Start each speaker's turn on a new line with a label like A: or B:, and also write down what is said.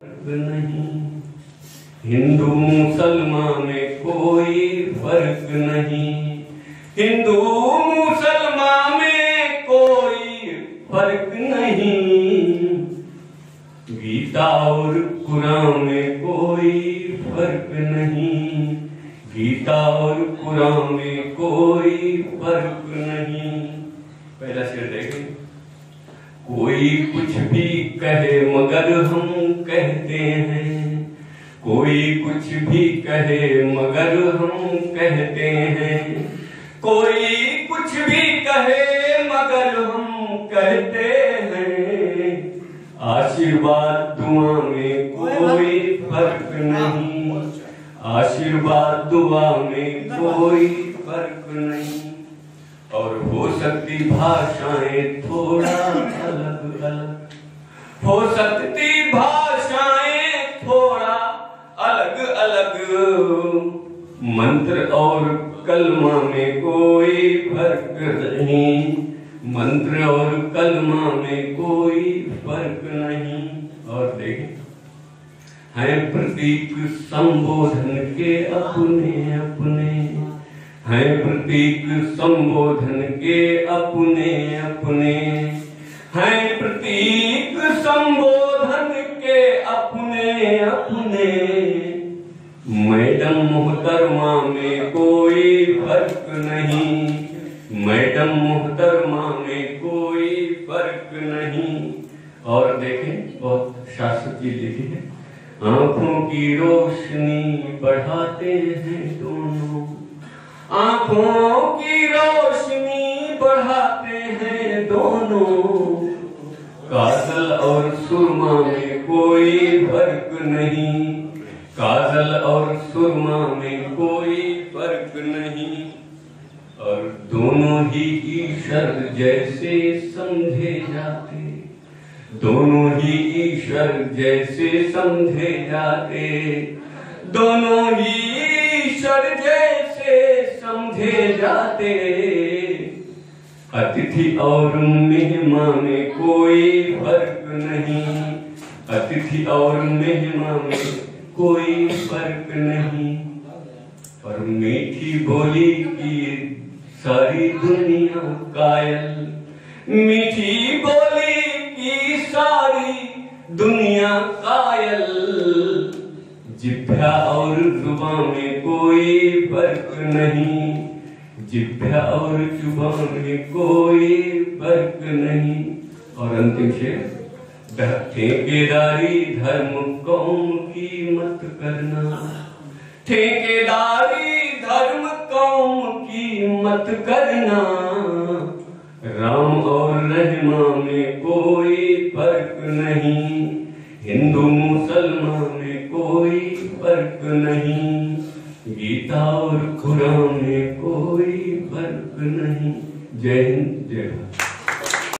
A: नहीं, हिंदू मुसलमान में कोई फर्क नहीं, हिंदू मुसलमान में कोई फर्क नहीं, गीता और कुरान में कोई फर्क नहीं, गीता और कुरान में कोई फर्क नहीं। पहला शेर देखें। कोई कुछ भी कहे मगर हम कहते हैं, कोई कुछ भी कहे मगर हम कहते हैं, कोई कुछ भी कहे मगर हम कहते हैं, आशीर्वाद दुआ में कोई फर्क नहीं, आशीर्वाद दुआ में कोई फर्क नहीं। और हो सकती भाषाएं थोड़ा अलग अलग, हो सकती भाषाएं थोड़ा अलग अलग, मंत्र और कलमा में कोई फर्क नहीं, मंत्र और कलमा में कोई फर्क नहीं। और देखें, है प्रतीक संबोधन के अपने अपने, है प्रतीक संबोधन के अपने अपने, है प्रतीक संबोधन के अपने अपने, मैडम मोहतरमा में कोई फर्क नहीं, मैडम मोहतरमा में कोई फर्क नहीं। और देखें, बहुत शास्त्र जी लिखी है, आंखों की रोशनी बढ़ाते हैं दोनों, आंखों की रोशनी बढ़ाते हैं दोनों, काजल और सुरमा में कोई फर्क नहीं, काजल और सुरमा में कोई फर्क नहीं। और दोनों ही ईश्वर जैसे समझे जाते, दोनों ही ईश्वर जैसे समझे जाते, दोनों ही ईश्वर जैसे समझे जाते, अतिथि और मेहमान में कोई फर्क नहीं, अतिथि और मेहमान में कोई फर्क नहीं। और मीठी बोली की सारी दुनिया कायल, मीठी बोली की सारी दुनिया कायल, जिभ्या और जुबान में कोई फर्क नहीं, जिभ्या और जुबान में कोई फर्क नहीं। और अंतिम शेर, ठेकेदारी धर्म कौम की मत करना, ठेकेदारी धर्म कौम की मत करना, राम और रहमा में कोई फर्क नहीं, हिंदू मुसलमान में कोई फर्क नहीं, गीता और कुरान में कोई फर्क नहीं। जय हिंद, जय भारत।